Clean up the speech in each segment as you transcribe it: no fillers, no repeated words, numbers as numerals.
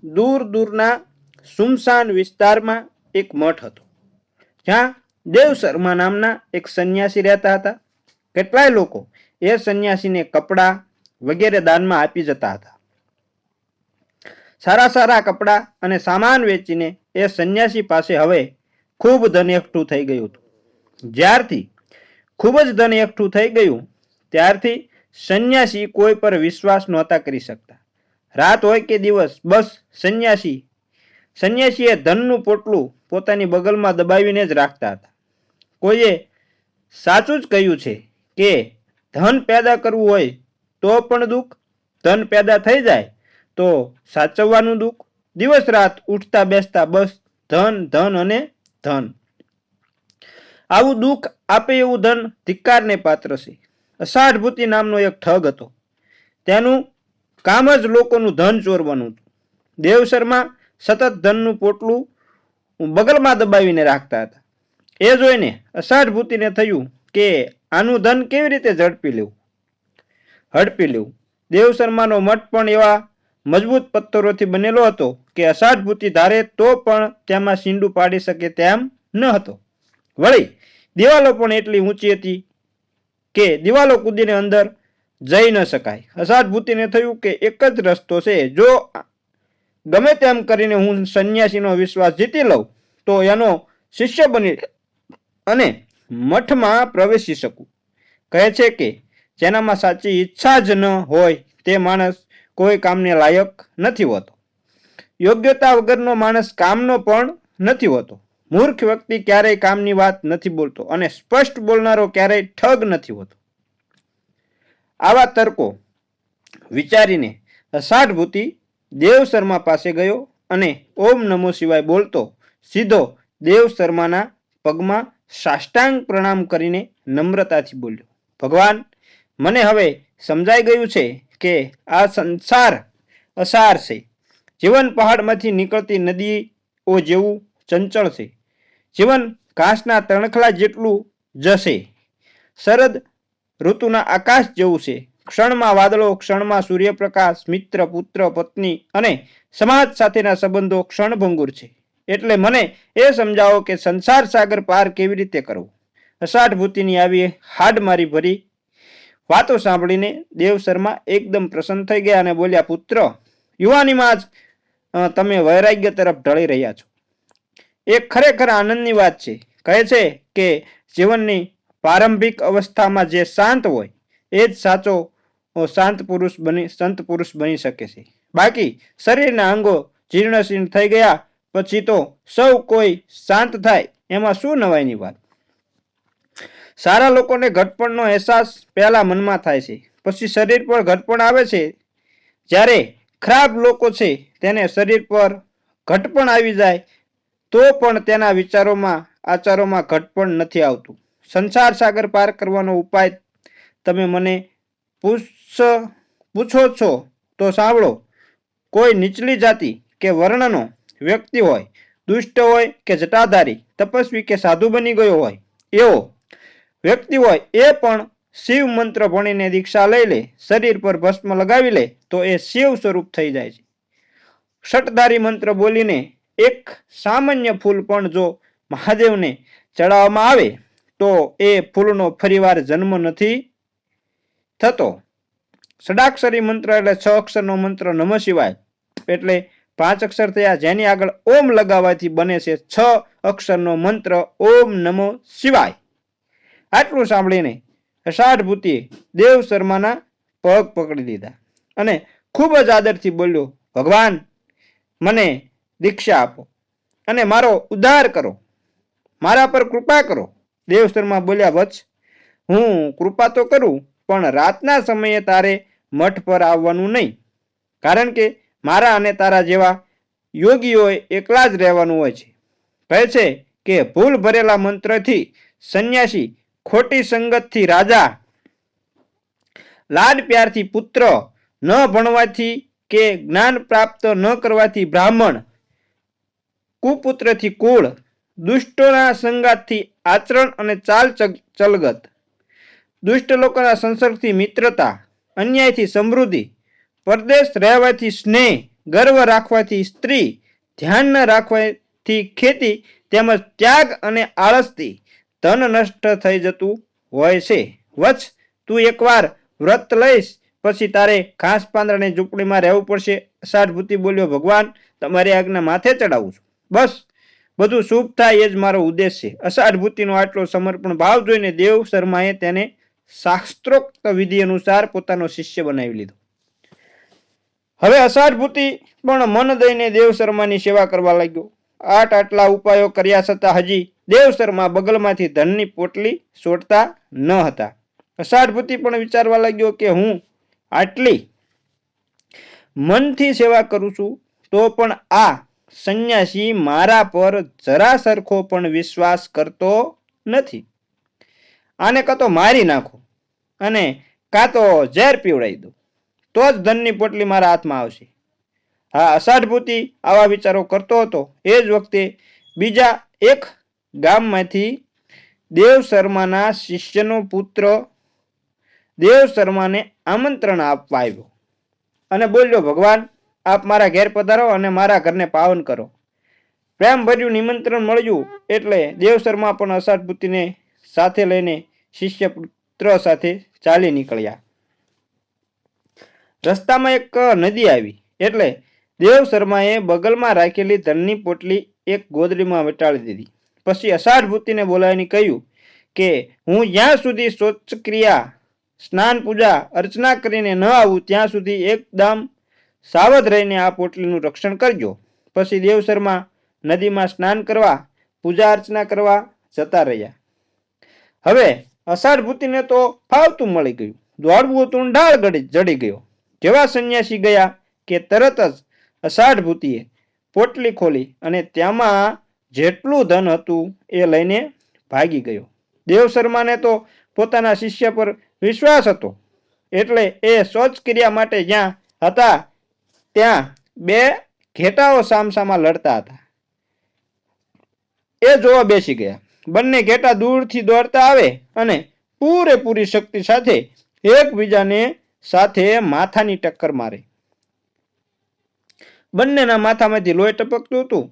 દૂર દૂરના સુમસાન વિસ્તારમાં એક મઠ હતો, જ્યાં દેવ શર્મા નામના એક સંન્યાસી રહેતા હતા. કેટલાય લોકો એ સંન્યાસીને કપડાં વગેરે દાનમાં આપી જતા હતા. સારા સારા કપડાં અને સામાન વેચીને એ સંન્યાસી પાસે હવે ખૂબ ધન એકઠું થઈ ગયું હતું. જ્યારથી ખૂબ જ ધન એકઠું થઈ ગયું ત્યારથી સંન્યાસી કોઈ પર વિશ્વાસ નહોતા કરી શકતા. રાત હોય કે દિવસ બસ સંન્યાસીએ ધનનું પોટલું પોતાની બગલમાં દબાવીને જ રાખતા હતા. કોઈએ સાચું જ કહ્યું છે કે ધન પેદા કરવું હોય તો પણ દુઃખ, ધન પેદા થઈ જાય તો સાચવવાનું દુઃખ. દિવસ રાત ઉઠતા બેસતા બસ ધન ધન અને ધન. આવું દુઃખ આપે એવું ધન ધિક્કારને પાત્ર છે. અષાઢ ભૂતિ નામનો એક ઠગ હતો. તેનું કામ જ લોકોનું ધન ચોરવાનું હતું. દેવ શર્મા સતત ધનનું પોટલું બગલમાં દબાવીને રાખતા હતા. એ જોઈને અષાઢ ભૂતિને થયું કે આનું ધન કેવી રીતે ઝડપી લેવું. દેવ શર્માનો મઠ પણ એવા મજબૂત પથ્થરોથી બનેલો હતો કે અષાઢ ભૂતિ ધારે તો પણ તેમાં સીંડું પાડી શકે તેમ ન હતો. વળી દિવાલો પણ એટલી ઊંચી હતી કે દિવાલો કૂદીને અંદર જઈ ન શકાય. અષાઢ ભૂતિને થયું કે એક જ રસ્તો છે, જો ગમે તેમ કરીને હું સંન્યાસીનો વિશ્વાસ જીતી લઉં તો એનો શિષ્ય બની અને મઠમાં પ્રવેશી શકું. કહે છે કે જેનામાં સાચી ઈચ્છા જ ન હોય તે માણસ કોઈ કામને લાયક નથી હોતો. યોગ્યતા વગરનો માણસ કામનો પણ નથી હોતો. મૂર્ખ વ્યક્તિ ક્યારેય કામની વાત નથી બોલતો અને સ્પષ્ટ બોલનારો ક્યારેય ઠગ નથી હોતો. આવા તર્કો વિચારીને અષાઢ ભૂતિ દેવ શર્મા પાસે ગયો અને ઓમ નમો શિવાય બોલતો સીધો દેવ શર્માના પગમાં સાષ્ટાંગ પ્રણામ કરીને નમ્રતાથી બોલ્યો, ભગવાન, મને હવે સમજાઈ ગયું છે કે આ સંસાર અસાર છે. જીવન પહાડમાંથી નીકળતી નદીઓ જેવું ચંચળ છે. જીવન ઘાસના તણખલા જેટલું જશે. શરદ ઋતુના આકાશ જેવું છે. ક્ષણમાં વાદળો, ક્ષણમાં સૂર્યપ્રકાશ, મિત્ર, પુત્ર, પત્ની અને સમાજ સાથેના સંબંધો ક્ષણભંગુર છે. એટલે મને એ સમજાવો કે સંસાર સાગર પાર કેવી રીતે કરવો. અષાઢ ભૂતિની આવી હાડમારી ભરી વાતો સાંભળીને દેવ શર્મા એકદમ પ્રસન્ન થઈ ગયા અને બોલ્યા, પુત્ર, યુવાનીમાં જ તમે વૈરાગ્ય તરફ ઢળી રહ્યા છો. એ ખરેખર આનંદની વાત છે. કહે છે કે જીવનની પ્રારંભિક અવસ્થામાં જે શાંત હોય એ જ સાચો સંત પુરુષ બની શકે છે. બાકી શરીરના અંગો જીર્ણશીર્ણ થઈ ગયા પછી તો સૌ કોઈ શાંત થાય એમાં શું નવાઈની વાત. સારા લોકોને ઘટપણનો અહેસાસ પહેલા મનમાં થાય છે, પછી શરીર પર ઘટપણ આવે છે. જ્યારે ખરાબ લોકો છે તેને શરીર પર ઘટપણ આવી જાય તો પણ તેના વિચારોમાં આચારોમાં ઘટપણ નથી આવતું. સંસાર સાગર પાર કરવાનો ઉપાય તમે મને પૂછો છો તો સાંભળો. કોઈ નીચલી જાતિ કે વર્ણનો વ્યક્તિ હોય, દુષ્ટ હોય કે જટાધારી, તપસ્વી કે સાધુ બની ગયો હોય, એવો વ્યક્તિ હોય એ પણ શિવ મંત્ર ભણીને દીક્ષા લઈ લે, શરીર પર ભસ્મ લગાવી લે તો એ શિવ સ્વરૂપ થઈ જાય છે. ષટધારી મંત્ર બોલીને એક સામાન્ય ફૂલ પણ જો મહાદેવને ચડાવવામાં આવે તો એ ફૂલનો ફરીવાર જન્મ નથી થતો. ષડાક્ષરી મંત્ર એટલે 6 અક્ષરનો મંત્ર નમઃ શિવાય એટલે 5 અક્ષર થયા, જેની આગળ ઓમ લગાવવાથી બને છે 6 અક્ષરનો મંત્ર ઓમ નમો શિવાય. આટલું સાંભળીને અષાઢ ભૂતિએ દેવ શર્માના પગ પકડી લીધા અને ખૂબ જ આદરથી બોલ્યો, ભગવાન, મને દીક્ષા આપો અને મારો ઉદ્ધાર કરો, મારા પર કૃપા કરો. દેવ શર્મા બોલ્યા, વત્સ, હું કૃપા તો કરું પણ રાતના સમયે તારે મઠ પર આવવાનું નહીં, કારણ કે મારા અને તારા જેવા યોગીઓએ એકલા જ રહેવાનું હોય છે. કહે છે કે ભૂલ ભરેલા મંત્રથી સંન્યાસી, ખોટી સંગતથી રાજા, લાડ પ્યારથી પુત્ર, ન ભણવાથી કે જ્ઞાન પ્રાપ્ત ન કરવાથી બ્રાહ્મણ, કુપુત્રથી કુળ, દુષ્ટોના સંગાતથી આચરણ અને ચાલ ચલગત, દુષ્ટ લોકોના સંસર્ગથી મિત્રતા, અન્યાયથી સમૃદ્ધિ, પરદેશ રહેવાથી સ્નેહ, ગર્વ રાખવાથી સ્ત્રી, ધ્યાન ન રાખવાથી ખેતી, તેમજ ત્યાગ અને આળસથી ધન નષ્ટ થઈ જતું હોય છે. વત્સ, તું એકવાર વ્રત લઈશ પછી તારે ઘાસ પાંદડાની ઝૂંપડીમાં રહેવું પડશે. અષાઢ ભૂતિ બોલ્યો, ભગવાન, તમારી આજ્ઞા માથે ચડાવું છું. બસ બધું શુભ થાય એ જ મારો ઉદ્દેશ છે. અષાઢ ભૂતિનો આટલો સમર્પણ ભાવ જોઈને દેવ શર્માએ તેને શાસ્ત્રોક્ત વિધિ અનુસાર પોતાનો શિષ્ય બનાવી લીધો. હવે અષાઢ ભૂતિ પણ મન દઈને દેવ શર્માની સેવા કરવા લાગ્યો. આટલા ઉપાયો કર્યા છતાં હજી દેવ શર્મા બગલમાંથી ધનની પોટલી છોડતા ન હતા. અષાઢ ભૂતિ પણ વિચારવા લાગ્યો કે હું આટલી મનથી સેવા કરું છું તો પણ આ સંન્યાસી મારા પર જરા સરખો પણ વિશ્વાસ કરતો નથી. આને કાં તો મારી નાખો અને કાં તો ઝેર પીવડાવી દો, તો જ ધનની પોટલી મારા હાથમાં આવશે. હા, અષાઢ ભૂતિ આવા વિચારો કરતો હતો. એ જ વખતે બીજા એક ગામમાંથી દેવ શર્માના શિષ્યનો પુત્ર દેવ શર્માને આમંત્રણ આપવા આવ્યો અને બોલ્યો, ભગવાન, આપ મારા ઘેર પધારો અને મારા ઘરને પાવન કરો. પ્રેમ ભર્યું નિમંત્રણ મળ્યું એટલે દેવ શર્મા પણ અષાઢ ભૂતિને સાથે લઈને શિષ્ય પુત્ર સાથે ચાલી નીકળ્યા. રસ્તામાં એક નદી આવી એટલે દેવ શર્માએ બગલમાં રાખેલી ધનની પોટલી એક ગોદડીમાં વીંટાળી દીધી. પછી અષાઢ ભૂતિને બોલાવીને કહ્યું કે હું જ્યાં સુધી શૌચક્રિયા, સ્નાન, પૂજા અર્ચના કરીને ન આવું ત્યાં સુધી એકદમ સાવધ રહીને આ પોટલીનું રક્ષણ કરજો. પછી દેવ શર્મા નદીમાં સ્નાન કરવા, પૂજા અર્ચના કરવા જતા રહ્યા. હવે અષાઢ ભૂતિને તો ફાવતું મળી ગયું. દોડવું હતું, ઢાળ જડી ગયો. જેવા સંન્યાસી ગયા કે તરત જ અષાઢ ભૂતિએ પોટલી ખોલી અને તેમાં જેટલું ધન હતું એ લઈને ભાગી ગયો. દેવ શર્માને તો પોતાના શિષ્ય પર વિશ્વાસ હતો એટલે એ શૌચક્રિયા માટે જ્યાં હતા ત્યાં બે ઘેટાઓ સામસામા લડતા હતા એ જોવા બેસી ગયા. બંને ઘેટા દૂરથી દોડતા આવે અને પૂરેપૂરી શક્તિ સાથે એકબીજાને સાથે માથાની ટક્કર મારે. બંનેના માથામાંથી લોહી ટપકતું હતું.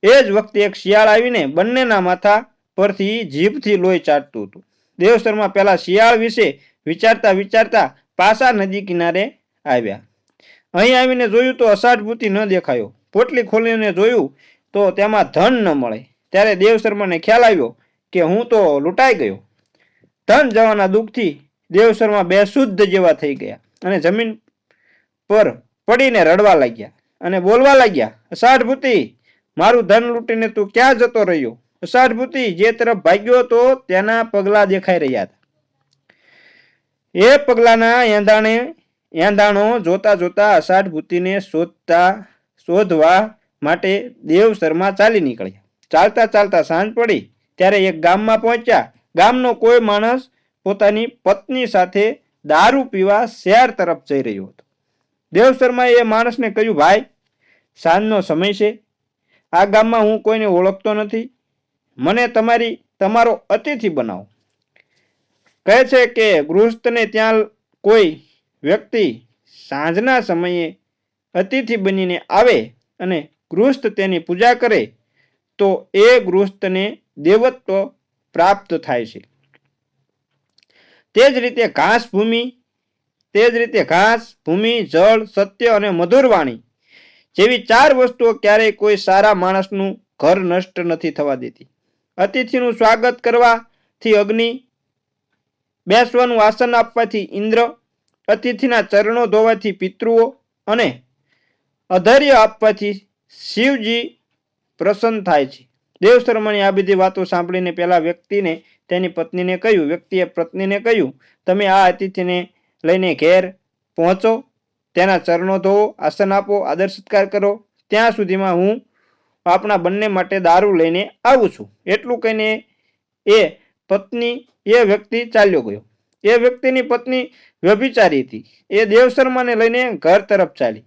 એ જ વખતે એક શિયાળ આવીને બંનેના માથા પરથી જીભથી લોહી ચાટતું હતું. દેવ શર્મા પહેલા શિયાળ વિશે વિચારતા વિચારતા પાછા નદી કિનારે આવ્યા. અહીં આવીને જોયું તો અષાઢ ભૂતિ ન દેખાયો. પોટલી ખોલીને જોયું તો તેમાં ધન ન મળે. ત્યારે દેવ શર્માને ખ્યાલ આવ્યો કે હું તો લૂંટાઈ ગયો. ધન જવાના દુઃખથી દેવ શર્મા બેશુદ્ધ જેવા થઈ ગયા અને જમીન પર પડીને રડવા લાગ્યા અને બોલવા લાગ્યા, અષાઢ ભૂતિ, મારું ધન લૂંટીને તું ક્યાં જતો રહ્યો? અષાઢ ભૂતિ જે તરફ ભાગ્યો તો તેના પગલા દેખાઈ રહ્યા હતા. એ પગલાના એંધાણો જોતા જોતા અષાઢ ભૂતિને શોધવા માટે દેવ શર્મા ચાલી નીકળ્યા. ચાલતા ચાલતા સાંજ પડી ત્યારે એક ગામમાં પહોંચ્યા. ગામનો કોઈ માણસ પોતાની પત્ની સાથે દારૂ પીવા શહેર તરફ જઈ રહ્યો હતો. દેવ શર્માએ એ માણસને કહ્યું, ભાઈ, સાંજનો સમય છે, આ ગામમાં હું કોઈને ઓળખતો નથી, મને તમારો અતિથિ બનાવો. કહે છે કે ગૃહસ્થને ત્યાં કોઈ વ્યક્તિ સાંજના સમયે અતિથિ બનીને આવે અને ગૃહસ્થ તેની પૂજા કરે તો એ ગૃહસ્થને દેવત્વ પ્રાપ્ત થાય છે. તે જ રીતે ઘાસ ભૂમિ, જળ, સત્ય અને મધુર વાણી જેવી 4 વસ્તુઓ ક્યારેય કોઈ સારા માણસનું ઘર નષ્ટ નથી થવા દેતી. અતિથિનું સ્વાગત કરવાથી અગ્નિ, બેસવાનું આસન આપવાથી ઇન્દ્ર, અતિથિના ચરણો ધોવાથી પિતૃઓ અને અધર્ય આપવાથી શિવજી પ્રસન્ન થાય છે. દેવ શર્માની આ બધી વાતો સાંભળીને પેલા વ્યક્તિએ પત્નીને કહ્યું, તમે આ અતિથિને લઈને ઘેર પહોંચો, તેના ચરણો ધોવો, આસન આપો, આદર સત્કાર કરો. ત્યાં સુધીમાં હું આપણા બંને માટે દારૂ લઈને આવું છું. એટલું કહીને એ વ્યક્તિ ચાલ્યો ગયો. એ વ્યક્તિની પત્ની વ્યભિચારી હતી. એ દેવ શર્માને લઈને ઘર તરફ ચાલી,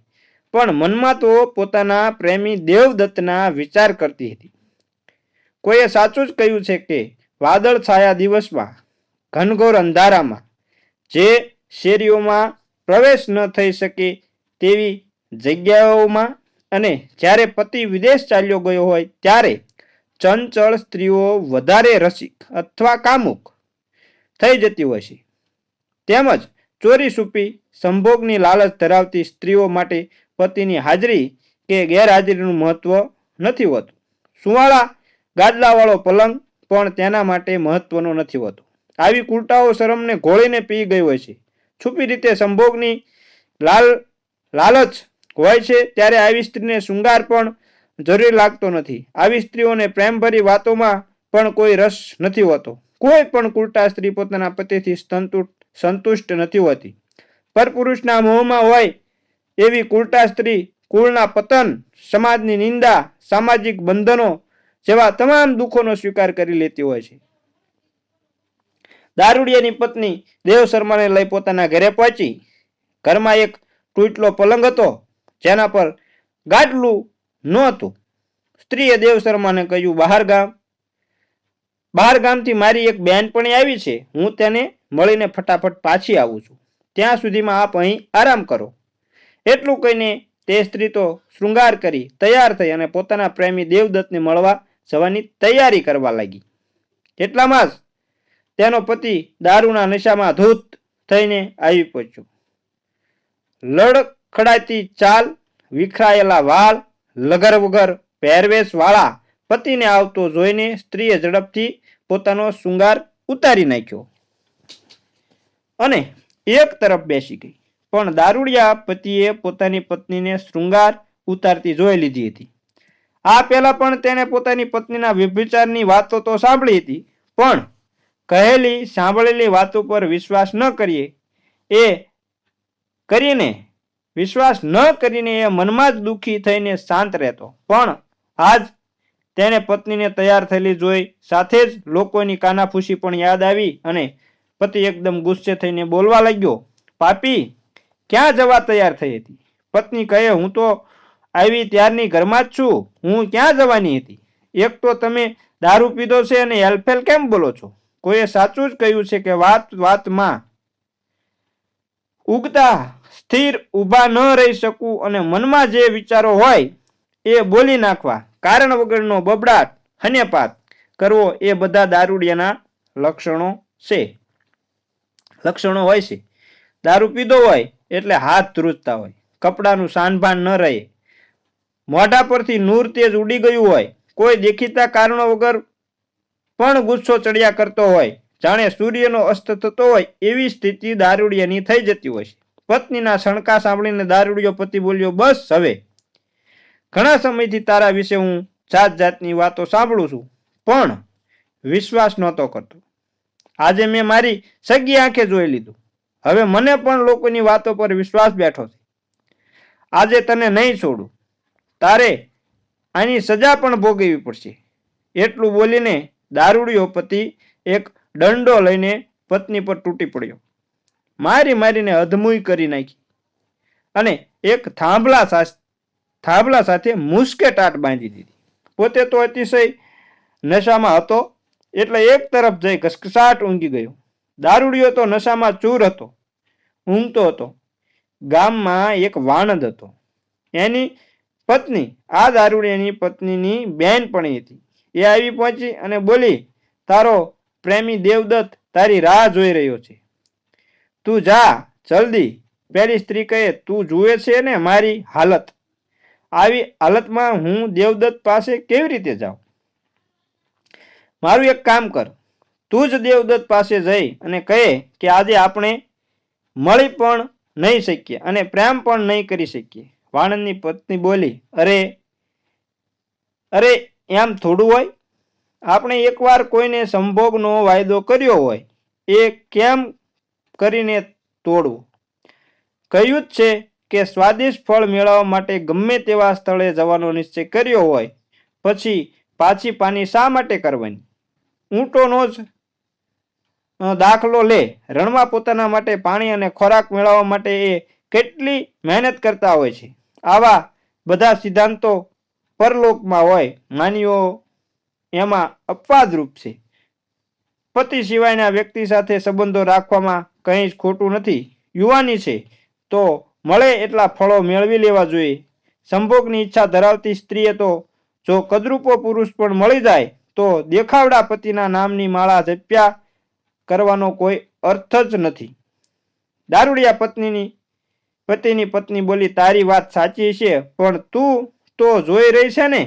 પણ મનમાં તો પોતાના પ્રેમી દેવદત્તના વિચાર કરતી હતી. કોઈએ સાચું જ કહ્યું છે કે વાદળ છાયા દિવસમાં, ઘનઘોર અંધારામાં જે શેરીઓમાં પ્રવેશ ન થઈ શકે તેવી જગ્યાઓમાં અને જ્યારે પતિ વિદેશ ચાલ્યો ગયો હોય ત્યારે ચંચળ સ્ત્રીઓ વધારે રસિક અથવા કામુક થઈ જતી હોય છે. તેમજ ચોરી છૂપી સંભોગની લાલચ ધરાવતી સ્ત્રીઓ માટે પતિની હાજરી કે ગેરહાજરીનું મહત્વ નથી હોતું. સુવાળા ગાદલાવાળો પલંગ પણ તેના માટે મહત્વનો નથી હોતો. આવી કુર્તાઓ શરમને ઘોળીને પી ગઈ હોય છે. છુપી રીતે સંભોગની લાલચ હોય છે ત્યારે આવી સ્ત્રીને શૃંગાર પણ જરૂરી લાગતો નથી. આવી સ્ત્રીઓને પ્રેમભરી વાતોમાં પણ કોઈ રસ નથી હોતો. કોઈ પણ કુર્તા સ્ત્રી પોતાના પતિથી સંતુષ્ટ નથી હોતી. પરપુરુષના મોહમાં હોય એવી કુર્તા સ્ત્રી કુળના પતન, સમાજની નિંદા, સામાજિક બંધનો જેવા તમામ દુઃખોનો સ્વીકાર કરી લેતી હોય છે. દારૂડિયાની પત્ની દેવ શર્માને લઈ પોતાના ઘરે પહોંચી. ઘરમાં એક તૂટેલો પલંગ હતો જેના પર ગાદલું નહોતું. સ્ત્રીએ દેવ શર્માને કહ્યું, બહાર ગામથી મારી એક બહેનપણી આવી છે. હું તેને મળીને ફટાફટ પાછી આવું છું. ત્યાં સુધીમાં આપ અહીં આરામ કરો. એટલું કહીને તે સ્ત્રી તો શૃંગાર કરી તૈયાર થઈ અને પોતાના પ્રેમી દેવદત્તને મળવા જવાની તૈયારી કરવા લાગી. એટલામાં જ તેનો પતિ દારૂના નશામાં ધૂત થઈને આવી પહોંચ્યો. લડખડાતી ચાલ, વિખરાયેલા વાળ, લગર વગર પહેરવેશ વાળા પતિને આવતો જોઈને સ્ત્રીએ ઝડપથી પોતાનો શૃંગાર ઉતારી નાખ્યો અને એક તરફ બેસી ગઈ. પણ દારૂડિયા પતિએ પોતાની પત્નીને શૃંગાર ઉતારતી જોઈ લીધી હતી. આ પહેલા પણ તેણે પોતાની પત્નીના વ્યભિચારની વાતો તો સાંભળી હતી, પણ કહેલી સાંભળેલી વાતો પર વિશ્વાસ ન કરીને એ મનમાં જ દુઃખી થઈને શાંત રહેતો. પણ આજ તેણે પત્નીને તૈયાર થયેલી જોઈ સાથે જ લોકોની કાનાફૂસી પણ યાદ આવી અને પતિ એકદમ ગુસ્સે થઈને બોલવા લાગ્યો, પાપી, ક્યાં જવા તૈયાર થઈ હતી? પત્ની કહે, હું તો આવી ત્યારની ઘરમાં જ છું. હું ક્યાં જવાની હતી? એક તો તમે દારૂ પીધો છે અને હેલફેલ કેમ બોલો છો? કોઈએ સાચું જ કહ્યું છે કે વાતમાં ઉગતા સ્થિર ઊભા ન રહી શકવું અને મનમાં જે વિચારો હોય એ બોલી નાખવા, કારણ વગરનો બબડાટ હન્યપાત કરવો, એ બધા દારૂડિયાના લક્ષણો હોય છે. દારૂ પીધો હોય એટલે હાથ ધ્રુજતા હોય, કપડાનું સાનભાન ન રહે, મોઢા પરથી નૂર તેજ ઉડી ગયું હોય, કોઈ દેખીતા કારણો વગર પણ ગુસ્સો ચડ્યા કરતો હોય, જાણે સૂર્યનો અસ્ત થતો હોય એવી સ્થિતિ દારૂડિયાની થઈ જતી હોય છે. પત્નીના સણકા સાંભળીને દારૂડિયો પતિ બોલ્યો, બસ હવે, ઘણા સમયથી તારા વિશે હું જાત જાતની વાતો સાંભળું છું, પણ વિશ્વાસ નહોતો કરતો. આજે મેં મારી સગી આંખે જોઈ લીધું. હવે મને પણ લોકોની વાતો પર વિશ્વાસ બેઠો છે. આજે તને નહીં છોડું. તારે આની સજા પણ ભોગવવી પડશે. એટલું બોલીને દારૂડિયો પતિ એક દંડો લઈને પત્ની પર તૂટી પડ્યો. મારીને અધમુઈ કરી નાખી અને એક થાંભલા સાથે મુસકે ટાટ બાંધી દીધી. પોતે તો અતિશય નશામાં હતો એટલે એક તરફ જઈ ઘસઘસાટ ઊંઘી ગયો. દારૂડિયો તો નશામાં ચૂર હતો, ઊંઘતો હતો. ગામમાં એક વાણંદ હતો. એની પત્ની આ દારૂડિયાની પત્નીની બહેનપણી હતી. એ આવી પહોંચી અને બોલી, તારો પ્રેમી દેવદત્ત તારી રાહ જોઈ રહ્યો છે, તું જા જલ્દી. પેલી સ્ત્રી કહે, તું જુએ છે ને મારી હાલત? આવી હાલતમાં હું દેવદત્ત પાસે કેવી રીતે જાઉં? મારું એક કામ કર, તું જ દેવદત્ત પાસે જઈ અને કહે કે આજે આપણે મળી પણ નહીં શકીએ અને પ્રેમ પણ નહીં કરી શકીએ. વાણંદની પત્ની બોલી, અરે એમ થોડું હોય? આપણે એકવાર કોઈને સંભોગનો વાયદો કર્યો હોય એ કેમ કરીને તોડવો? કહ્યું જ છે કે સ્વાદિષ્ટ ફળ મેળવવા માટે ગમે તેવા સ્થળે જવાનો નિશ્ચય કર્યો હોય પછી પાછી પાની શા માટે કરવાની? ઊંટોનો જ દાખલો લે. રણમાં પોતાના માટે પાણી અને ખોરાક મેળવવા માટે એ કેટલી મહેનત કરતા હોય છે. આવા બધા સિદ્ધાંતો પરલોકમાં હોય, માનવીઓ એમાં અપવાદરૂપ છે. પતિ સિવાયના વ્યક્તિ સાથે સંબંધો રાખવામાં કંઈ જ ખોટું નથી. યુવાની છે તો મળે એટલા ફળો મેળવી લેવા જોઈએ. સંભોગની ઈચ્છા ધરાવતી સ્ત્રીએ તો જો કદરૂપો પુરુષ પણ મળી જાય તો દેખાવડા પતિના નામની માળા જપ્યા કરવાનો કોઈ અર્થ જ નથી. દારૂડિયા પતિની પત્ની બોલી, તારી વાત સાચી છે, પણ તું તો જોઈ રહી છે ને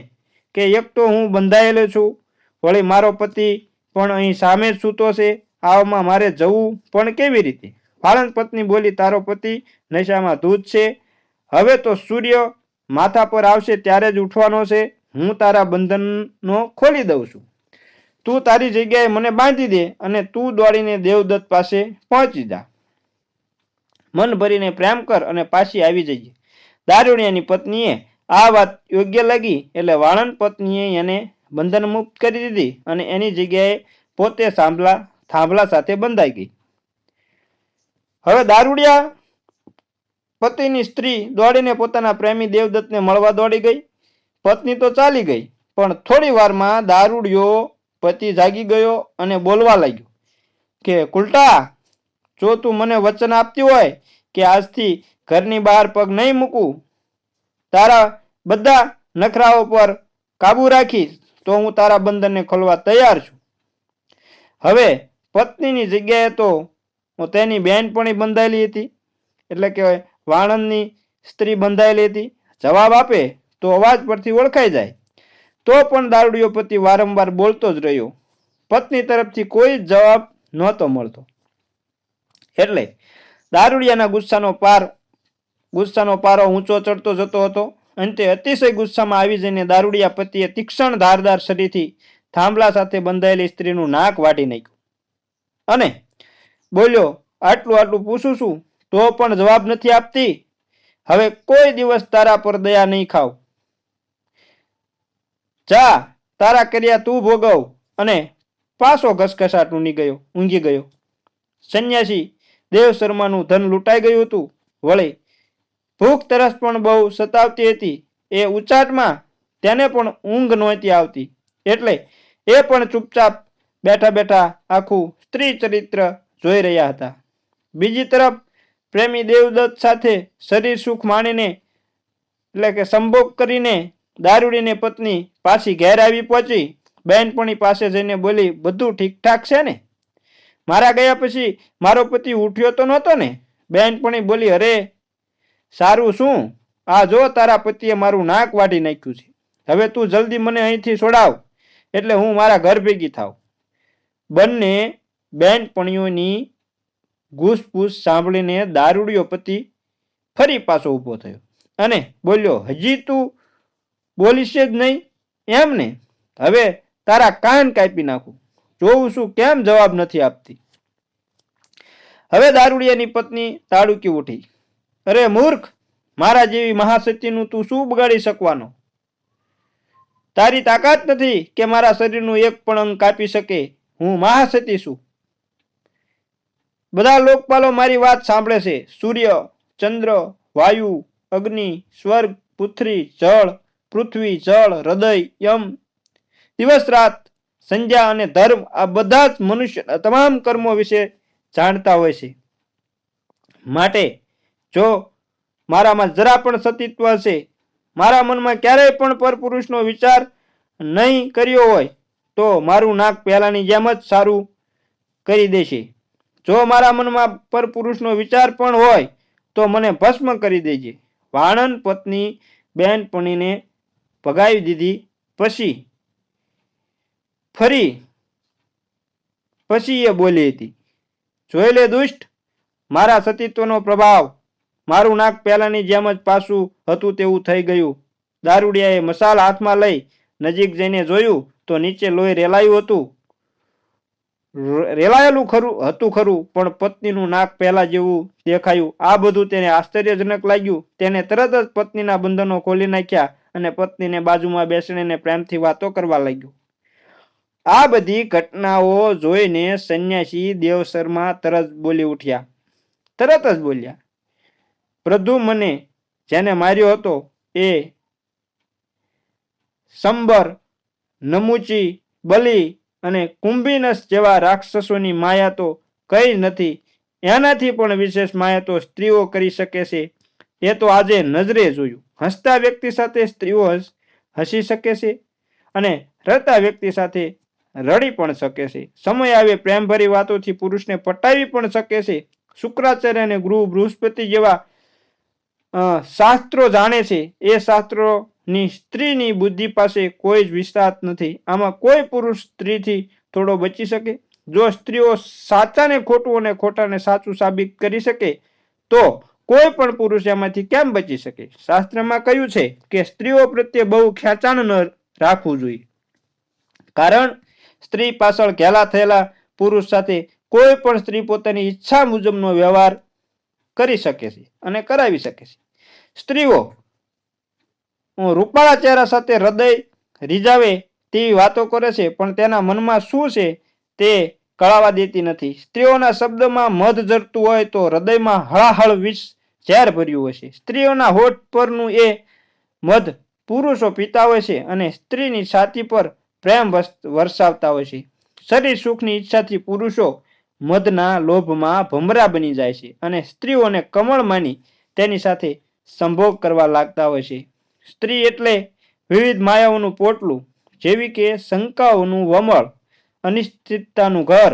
કે એક તો હું બંધાયેલો છું, વળી મારો પતિ પણ અહીં સામે જ સૂતો છે. આવામાં મારે જવું પણ કેવી રીતે? વાળંદ પત્ની બોલી, તારો પતિ નશામાં ધૂત છે. હવે તો સૂર્ય માથા પર આવશે ત્યારે જ ઉઠવાનો છે. હું તારા બંધનનો ખોલી દઉં છું. તું તારી જગ્યાએ મને બાંધી દે અને તું દોડીને દેવદત્ત પાસે પહોંચી જા. મન ભરીને પ્રેમ કર અને પાછી આવી જઈએ. દારૂડિયાની પત્નીએ આ વાત યોગ્ય લાગી એટલે વાળંદ પત્નીએ એને બંધન મુક્ત કરી દીધી અને એની જગ્યાએ પોતે થાંભલા સાથે બંધાઈ ગઈ. હવે દારૂડિયા પતિની સ્ત્રી દોડીને પોતાના પ્રેમી દેવદત્તને મળવા દોડી ગઈ. પત્ની તો ચાલી ગઈ, પણ થોડી વારમાં દારૂડિયો પતિ જાગી ગયો અને બોલવા લાગ્યો કે કુલટા, જો તું મને વચન આપતી હોય કે આજથી ઘરની બહાર પગ નહીં મૂકું, તારા બધા નખરાઓ પર કાબુ રાખીશ, તો હું તારા બંધનને ખોલવા તૈયાર છું. હવે પત્નીની જગ્યાએ તો તેની બહેનપણી બંધાયેલી હતી, એટલે કે વાણંદની સ્ત્રી બંધાયેલી હતી. જવાબ આપે તો અવાજ પરથી ઓળખાઈ જાય. તો પણ દારૂડિયો પતિ વારંવાર બોલતો જ રહ્યો. પત્ની તરફથી કોઈ જ જવાબ નહોતો મળતો. એટલે દારૂડિયાના ગુસ્સાનો પારો ઊંચો ચડતો જતો હતો. અંતે અતિશય ગુસ્સામાં આવી જઈને દારૂડિયા પતિએ તીક્ષ્ણ ધારદાર છરીથી થાંભલા સાથે બંધાયેલી સ્ત્રીનું નાક વાટી નાખ્યું અને બોલ્યો, આટલું પૂછું છું તો પણ જવાબ નથી આપતી. હવે કોઈ દિવસ તારા પર દયા નહીં ખાવ. જા, તારા કર્યા તું ભોગવ. અને પાછો ઘસઘસાટ ઊંઘી ગયો. સંન્યાસી દેવ શર્માનું ધન લૂંટાઈ ગયું હતું. વળી ભૂખ તરસ પણ બહુ સતાવતી હતી. એ ઉચાટમાં તેને પણ ઊંઘ નહોતી આવતી, એટલે એ પણ ચૂપચાપ બેઠા બેઠા આખું સ્ત્રી ચરિત્ર જોઈ રહ્યા હતા. બીજી તરફ પ્રેમી દેવદત્ત સાથે શરીર સુખ માણીને એટલે કે સંભોગ કરીને દારૂડીની પત્ની પાછી ઘેર આવી પહોંચી. બહેનપણી પાસે જઈને બોલી, બધું ઠીકઠાક છે ને? મારા ગયા પછી મારો પતિ ઉઠ્યો તો નહોતો ને? બહેનપણી બોલી, અરે સારું શું, આ જો તારા પતિએ મારું નાક વાટી નાખ્યું છે. હવે તું જલ્દી મને અહીંથી છોડાવ એટલે હું મારા ઘર ભેગી થાવ. બંને બહેનપણીઓની ઘૂસપૂસ સાંભળીને દારૂડિયો પતિ ફરી પાછો ઊભો થયો અને બોલ્યો, હજી તું બોલીશ જ નહીં એમ ને? હવે તારા કાન કાપી નાખું. જોઉં છું કેમ જવાબ નથી આપતી. હવે દારૂડિયાની પત્ની તાડુકી ઉઠી. અરે મૂર્ખ, મારા જેવી મહાસતીનું તું શું બગાડી શકવાનો? તારી તાકાત નથી કે મારા શરીરનું એક પણ અંગ કાપી શકે. હું મહાસતી છું. બધા લોકપાલો મારી વાત સાંભળે છે. સૂર્ય, ચંદ્ર, વાયુ, અગ્નિ, સ્વર્ગ, પૃથ્વી, જળ, હૃદય, યમ, દિવસ રાત, સંધ્યા અને ધર્મ, આ બધા જ મનુષ્યના તમામ કર્મો વિશે જાણતા હોય છે. માટે જો મારામાં જરા પણ સતીત્વ હશે, મારા મનમાં ક્યારેય પણ પરપુરુષનો વિચાર નહીં કર્યો હોય, તો મારું નાક પહેલાની જેમ જ સારું કરી દેશે. જો મારા મનમાં પરપુરુષનો વિચાર પણ હોય તો મને ભસ્મ કરી દેજે. વાણંદ પત્ની બહેનપણીને ભગાવી દીધી પછી એ બોલી હતી, જોઈ લે દુષ્ટ, મારા સતીત્વનો પ્રભાવ. મારું નાક પહેલાની જેમ જ પાછું હતું તેવું થઈ ગયું. દારૂડિયાએ મસાલ હાથમાં લઈ નજીક જઈને જોયું તો નીચે લોહી રેલાયેલું ખરું, પણ પત્નીનું નાક પહેલા જેવું દેખાયું. આ બધું તેને આશ્ચર્યજનક લાગ્યું. તેને તરત જ પત્નીના બંધનો ખોલી નાખ્યા અને પત્નીને બાજુમાં બેસીને પ્રેમથી વાતો કરવા લાગ્યો. આ બધી ઘટનાઓ જોઈને સંન્યાસી દેવ શર્મા તરત જ બોલ્યા, પ્રભુ, મને જેને માર્યો હતો એ સંબર, નમુચી, બલિ અને કુંભીનસ જેવા રાક્ષસોની માયા તો કઈ નથી. એનાથી પણ વિશેષ માયા તો સ્ત્રીઓ કરી શકે છે. એ તો આજે નજરે જોયું. હસતા વ્યક્તિ સાથે સ્ત્રીઓ હસી શકે છે અને રડતા વ્યક્તિ સાથે રડી પણ શકે છે. સમય આવે પ્રેમભરી વાતોથી પુરુષને પટાવી પણ શકે છે. શુક્રાચાર્ય અને ગુરુ બૃહસ્પતિ જેવા શાસ્ત્રો જાણે છે. એ શાસ્ત્રોની સ્ત્રીની બુદ્ધિ પાસે કોઈ જ વિશ્વાસ નથી. આમાં કોઈ પુરુષ સ્ત્રીથી થોડો બચી શકે? જો સ્ત્રીઓ સાચાને ખોટું અને ખોટાને સાચું સાબિત કરી શકે તો કોઈ પણ પુરુષ એમાંથી કેમ બચી શકે? શાસ્ત્રમાં કહ્યું છે કે સ્ત્રીઓ પ્રત્યે બહુ ખેંચાણ ન રાખવું જોઈએ, કારણ સ્ત્રી પાછળ ઘેલા થયેલા પુરુષ સાથે કોઈ પણ સ્ત્રી પોતાની ઈચ્છા મુજબનો વ્યવહાર કરી શકે છે અને કરાવી શકે છે. સ્ત્રીઓ રૂપાળા ચહેરા સાથે હૃદય રીઝાવે તેવી વાતો કરે છે, પણ તેના મનમાં શું છે તે કળાવા દેતી નથી. સ્ત્રીઓના શબ્દમાં મધ ઝરતું હોય તો હૃદયમાં હળાહળ વિષ ઝેર ભર્યું હશે. સ્ત્રીઓના હોઠ પરનું એ મધ પુરુષો પીતા હોય છે અને સ્ત્રીની છાતી પર પ્રેમ વરસાવતા હોય છે. શરીર સુખની ઈચ્છાથી પુરુષો મધના લોભમાં ભમરા બની જાય છે અને સ્ત્રીઓને કમળ માની તેની સાથે સંભોગ કરવા લાગતા હોય છે. સ્ત્રી એટલે વિવિધ માયાઓનું પોટલું, જેવી કે શંકાઓનું વમળ, અનિશ્ચિતતાનું ઘર,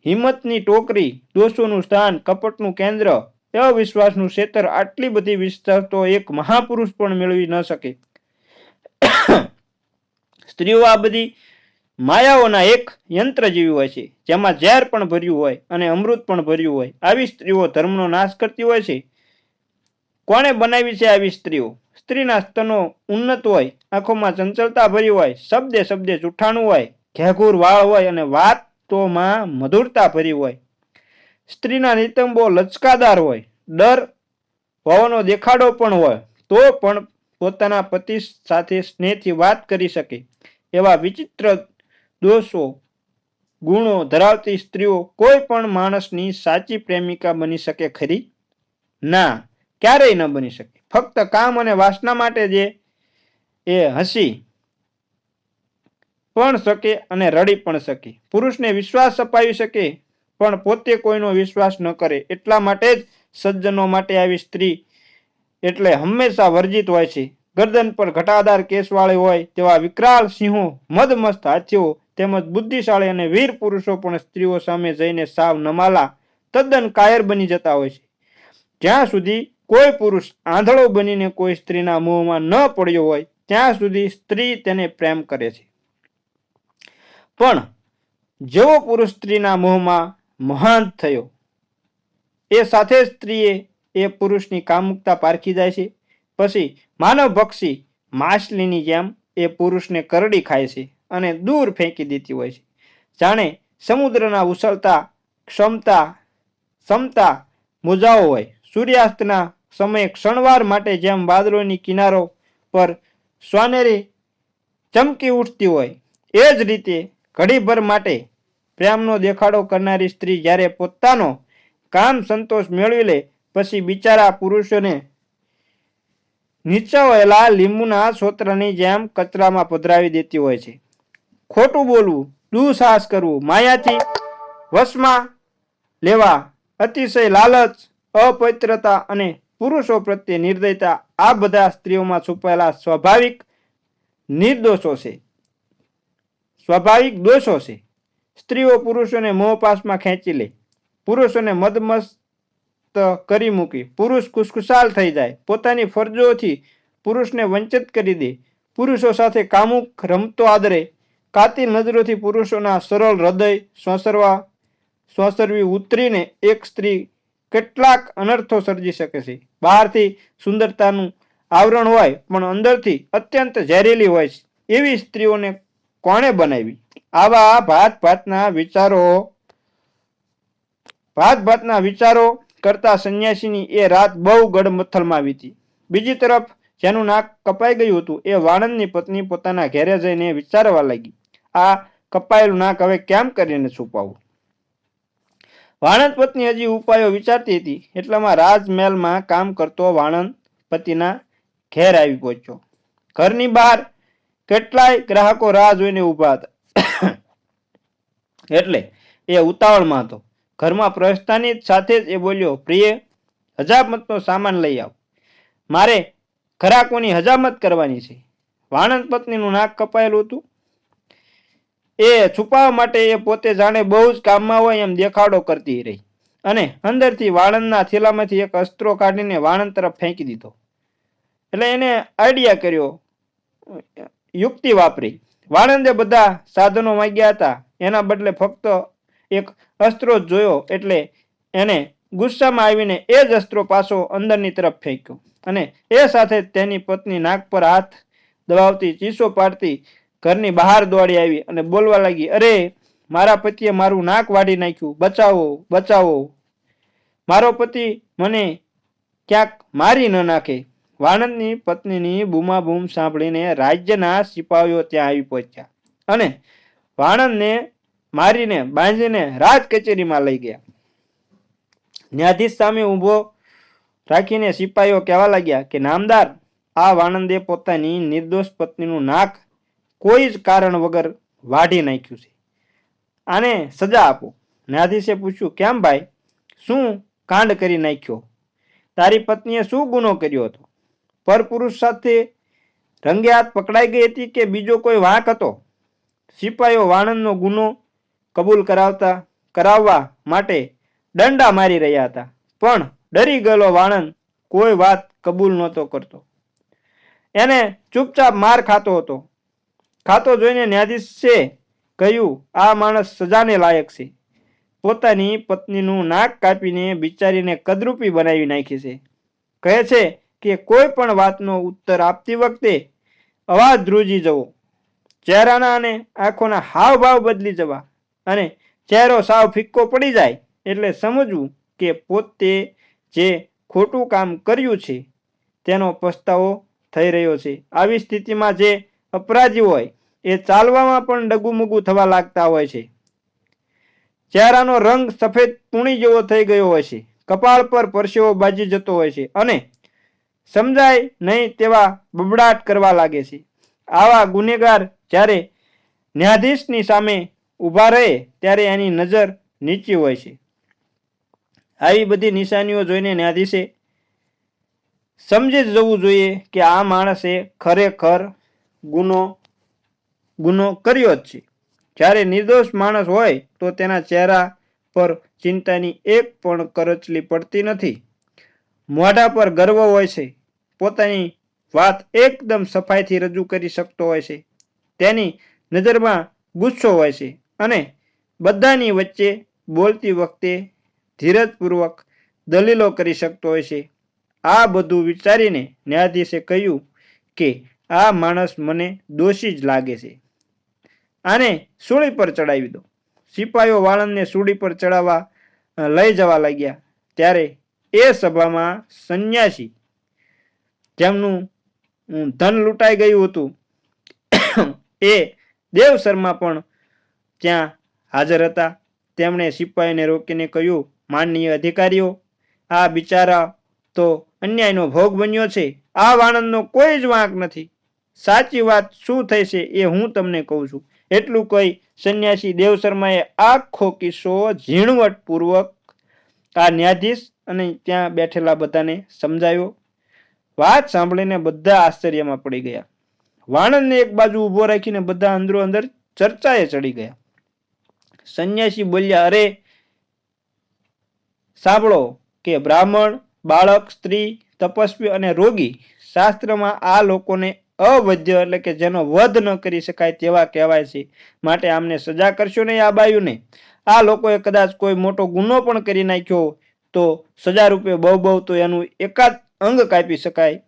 હિંમતની ટોકરી, દોષોનું સ્થાન, કપટનું કેન્દ્ર, અવિશ્વાસનું ક્ષેત્ર. આટલી બધી વિસ્તારતો એક મહાપુરુષ પણ મેળવી ન શકે. સ્ત્રીઓ આ બધી માયાઓના એક યંત્ર જેવી હોય છે, જેમાં ઝેર પણ ભર્યું હોય અને અમૃત પણ ભર્યું હોય. આવી સ્ત્રીઓ ધર્મનો નાશ કરતી હોય છે. કોણે બનાવી છે આવી સ્ત્રીઓ? સ્ત્રીના સ્તનો ઉન્નત હોય, આંખોમાં ચંચળતા ભરી હોય, શબ્દે શબ્દે જૂઠાણું હોય, ઘેઘૂર વાળ હોય અને વાતોમાં મધુરતા ભરી હોય. સ્ત્રીના નિતંબો લચકાદાર હોય, ડર હોવાનો દેખાડો પણ હોય, તો પણ પોતાના પતિ સાથે સ્નેહથી વાત કરી શકે એવા વિચિત્ર દોષો ગુણો ધરાવતી સ્ત્રીઓ કોઈ પણ માણસની સાચી પ્રેમિકા બની શકે ખરી? ના, ક્યારેય ન બની શકે. ફક્ત કામ અને વાસના માટે જે એ હસી પણ શકે અને રડી પણ શકે. પુરુષને વિશ્વાસ અપાવી શકે પણ પોતે કોઈનો વિશ્વાસ ન કરે. એટલા માટે જ સજ્જનો માટે આવી સ્ત્રી એટલે હંમેશા વર્જિત હોય છે. ગરદન પર ઘટાદાર કેસવાળી હોય તેવા વિકરાળ સિંહો, મદમસ્ત હાથીઓ તેમજ બુદ્ધિશાળી અને વીર પુરુષો પણ સ્ત્રીઓ સામે જઈને સાવ નમાલા, તદ્દન કાયર બની જતા હોય છે. જ્યાં સુધી કોઈ પુરુષ આંધળો બનીને કોઈ સ્ત્રીના મોહમાં ન પડ્યો હોય ત્યાં સુધી સ્ત્રી તેને પ્રેમ કરે છે. પણ જેવો પુરુષ સ્ત્રીના મોહમાં મહાન થયો એ સાથે સ્ત્રીએ એ પુરુષની કામુકતા પારખી જાય છે. પછી માનવ ભક્ષી માછલીની જેમ એ પુરુષને કરડી ખાય છે અને દૂર ફેંકી દેતી હોય છે. જાણે સમુદ્રના ઉછળતા ક્ષમતા મોજાઓ હોય. સૂર્યાસ્તના સમયે ક્ષણવાર માટે જેમ વાદળોની કિનારો પર સોનેરી ચમકી ઉઠતી હોય, એ જ રીતે ઘડીભર માટે પ્રેમનો દેખાડો કરનારી સ્ત્રી જ્યારે પોતાનો કામ સંતોષ મેળવી લે પછી બિચારા પુરુષોને નીચવાયેલા લીંબુના છોતરાની જેમ કચરામાં પધરાવી દેતી હોય છે. ખોટું બોલવું, દુઃસાહસ કરવું, માયાથી વશમાં લેવા, અતિશય લાલચ, અપવિત્રતા અને પુરુષો પ્રત્યે નિર્દયતા, આ બધા સ્ત્રીઓમાં છુપાયેલા સ્વાભાવિક દોષો છે. સ્ત્રીઓ પુરુષોને મોહપાશમાં ખેંચી લે, પુરુષોને મદમસ્ત કરી મૂકી, પુરુષ ખુશખુશાલ થઈ જાય, પોતાની ફરજોથી પુરુષને વંચિત કરી દે, પુરુષો સાથે કામુક રમતો આદરે, કાતિલ નજરોથી પુરુષોના સરળ હૃદય સ્વસરવી ઉતરીને એક સ્ત્રી કેટલાક અનર્થો સર્જી શકે છે. બહારથી સુંદરતાનું આવરણ હોય પણ અંદરથી અત્યંત ઝેરીલી હોય છે. એવી સ્ત્રીઓને કોણે બનાવી? આવા ભાતભાતના વિચારો કરતા સંન્યાસીની એ રાત બહુ ગડમથલમાં વીતી. બીજી તરફ જેનું નાક કપાઈ ગયું હતું એ વાણંદની પત્ની પોતાના ઘેરે જઈને વિચારવા લાગી, આ કપાયેલું નાક હવે કેમ કરીને છુપાવવું? વાણંદ પત્ની હજી ઉપાયો વિચારતી હતી એટલામાં રાજમહેલમાં કામ કરતો વાણંદ પતિના ઘેર આવી પહોંચ્યો. ઘરની બહાર કેટલાય ગ્રાહકો રાહ જોઈને ઉભા હતા એટલે એ ઉતાવળમાં હતો. ઘરમાં પ્રવેશતાની સાથે જ એ બોલ્યો, પ્રિય, હજામતનો સામાન લઈ આવ. મારે ઘરાકોની હજામત કરવાની છે. વાણંદ પત્નીનું નાક કપાયેલું હતું. એ છુપાવવા માટે એ પોતે જાણે બહુ જ કામમાં હોય એમ દેખાડો કરતી રહી અને અંદરથી વાણંદના થેલામાંથી એક અસ્ત્રો કાઢીને વાણંદ તરફ ફેંકી દીધો. એટલે એને આઈડિયા કર્યો, યુક્તિ વાપરી. વાણંદે બધા સાધનો માંગ્યા હતા, એના બદલે ફક્ત એક અસ્ત્રો જ જોયો એટલે એને ગુસ્સામાં આવીને એ જ અસ્ત્રો પાછો અંદરની તરફ ફેંક્યો અને એ સાથે તેની પત્ની નાક પર હાથ દબાવતી, ચીસો પાડતી ઘરની બહાર દોડી આવી અને બોલવા લાગી, અરે, મારા પતિએ મારું નાક વાઢી નાખ્યું, બચાવો, બચાવો. મારો પતિ મને ક્યાંક મારી ન નાખે. વાણંદની પત્નીની બૂમાબૂમ સાંભળીને રાજ્યના સિપાહીઓ ત્યાં આવી પહોંચ્યા અને વાણંદને મારીને બાંધીને રાજ કચેરીમાં લઈ ગયા. ન્યાયાધીશ સામે ઊભો રાખીને સિપાહીઓ કહેવા લાગ્યા કે નામદાર, આ વાણંદે પોતાની નિર્દોષ પત્નીનું નાક કોઈ જ કારણ વગર વાઢી નાખ્યું છે. આને સજા આપો. ન્યાયાધીશે પૂછ્યું, કેમ ભાઈ, શું કાંડ કરી નાખ્યો? તારી પત્નીએ શું ગુનો કર્યો હતો? પરપુરુષ સાથે રંગે હાથ પકડાઈ ગઈ હતી કે બીજો કોઈ વાંક હતો? સિપાહીઓ વાણંદનો ગુનો કબૂલ કરાવવા માટે દંડા મારી રહ્યા હતા, પણ ડરી ગયેલો વાણંદ કોઈ વાત કબૂલ નહોતો કરતો. એને ચૂપચાપ માર ખાતો જોઈને ન્યાયાધીશે કહ્યું, આ માણસ સજાને લાયક છે. પોતાની પત્નીનું નાક કાપીને બિચારીને કદરૂપી બનાવી નાખી છે. કહે છે કે કોઈ પણ વાતનો ઉત્તર આપતી વખતે અવાજ ધ્રુજી જવો, ચહેરાના અને આંખોના હાવભાવ બદલી જવા અને ચહેરો સાવ ફિક્કો પડી જાય એટલે સમજવું કે પોતે જે ખોટું કામ કર્યું છે તેનો પસ્તાવો થઈ રહ્યો છે. આવી સ્થિતિમાં જે અપરાધી હોય એ ચાલવામાં પણ ડગુમગું થવા લાગતા હોય છે. ચહેરાનો રંગ સફેદ પૂણી જેવો થઈ ગયો હોય છે. કપાળ પર પરસેવો બાજી જતો હોય છે અને સમજાય નહીં તેવા બબડાટ કરવા લાગે છે. આવા ગુનેગાર જ્યારે ન્યાયાધીશની સામે ઊભા રહે ત્યારે એની નજર નીચી હોય છે. આવી બધી નિશાનીઓ જોઈને ન્યાયાધીશે સમજી જવું જોઈએ કે આ માણસે ખરેખર ગુનો કર્યો જ છે. જ્યારે નિર્દોષ માણસ હોય તો તેના ચહેરા પર ચિંતાની એક પણ કરચલી પડતી નથી. મોઢા પર ગર્વ હોય છે. પોતાની વાત એકદમ સફાઈથી રજૂ કરી શકતો હોય છે. તેની નજરમાં ગુસ્સો હોય છે અને બધાની વચ્ચે બોલતી વખતે ધીરજપૂર્વક દલીલો કરી શકતો હોય છે. આ બધું વિચારીને ન્યાયાધીશે કહ્યું કે આ માણસ મને દોષી જ લાગે છે. આને સૂળી પર ચડાવી દો. સિપાહીઓ વાળંદને સૂળી પર ચડાવવા લઈ જવા લાગ્યા ત્યારે એ સભામાં સંન્યાસી જેમનું ધન લૂંટાઈ ગયું હતું એ દેવ શર્મા પણ ત્યાં હાજર હતા. તેમણે સિપાહીને રોકીને કહ્યું, માનનીય અધિકારીઓ, આ બિચારા તો અન્યાયનો ભોગ બન્યો છે. આ વાણંદનો કોઈ જ વાંક નથી. સાચી વાત શું થઈ છે એ હું તમને કહું છું. એટલું કહી સંન્યાસી દેવ શર્માએ આખો કિસ્સો ઝીણવટપૂર્વક આ ન્યાયાધીશ અને ત્યાં બેઠેલા બધાને સમજાવ્યો. વાત સાંભળીને બધા આશ્ચર્યમાં પડી ગયા. વાણંદને એક બાજુ ઊભો રાખીને બધા અંદરો અંદર ચર્ચાએ ચડી ગયા. સંન્યાસી બોલ્યા, અરે સાંભળો કે બ્રાહ્મણ, બાળક, સ્ત્રી, તપસ્વી અને રોગી શાસ્ત્રમાં આ લોકોને અવધ્ય એટલે કે જેનો વધ ન કરી શકાય તેવા કહેવાય છે. માટે આમને સજા કરશો નહીં. આ બાયુને આ લોકોએ કદાચ કોઈ મોટો ગુનો પણ કરી નાખ્યો તો સજા રૂપે બહુ તો એનું એકાદ અંગ કાપી શકાય.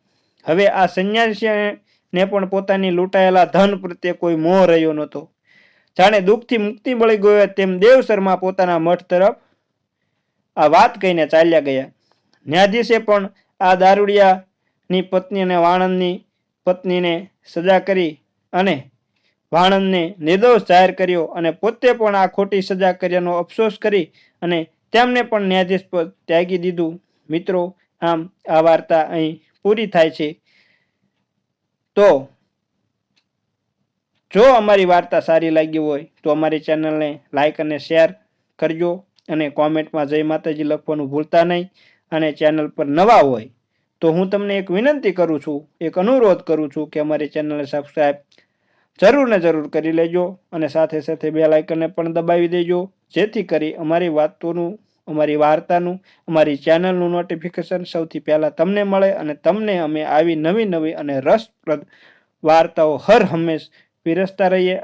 હવે આ સંન્યાસીને પણ પોતાની લૂંટાયેલા ધન પ્રત્યે કોઈ મોહ રહ્યો નહોતો. જાણે દુઃખથી મુક્તિ મળી ગયો તેમ દેવ શર્મા પોતાના મઠ તરફ આ વાત કહીને ચાલ્યા ગયા. ન્યાયાધીશે પણ આ દારૂડિયાની પત્ની અને વાણંદની પત્નીને સજા કરી અને વાણંદને નિર્દોષ જાહેર કર્યો અને પોતે પણ આ ખોટી સજા કર્યાનો અફસોસ કરી અને તેમને પણ ન્યાયાધીશ પર ત્યાગી દીધું. મિત્રો, આમ આ વાર્તા અહીં પૂરી થાય છે. તો જો અમારી વાર્તા સારી લાગી હોય તો અમારી ચેનલને લાઈક અને શેર કરજો. અને કોમેન્ટમાં જય માતાજી લખવાનું ભૂલતા નહીં. અને ચેનલ પર નવા હોય તો હું તમને એક વિનંતી કરું છું, એક અનુરોધ કરું છું કે અમારી ચેનલને સબસ્ક્રાઈબ જરૂર ને જરૂર કરી લેજો અને સાથે સાથે બેલ આઇકનને પણ દબાવી દેજો, જેથી કરી અમારી વાતોનું, અમારી વાર્તાનું, અમારી ચેનલનું નોટિફિકેશન સૌથી પહેલાં તમને મળે અને તમને અમે આવી નવી નવી અને રસપ્રદ વાર્તાઓ હર હંમેશ પીરસતા રહીએ.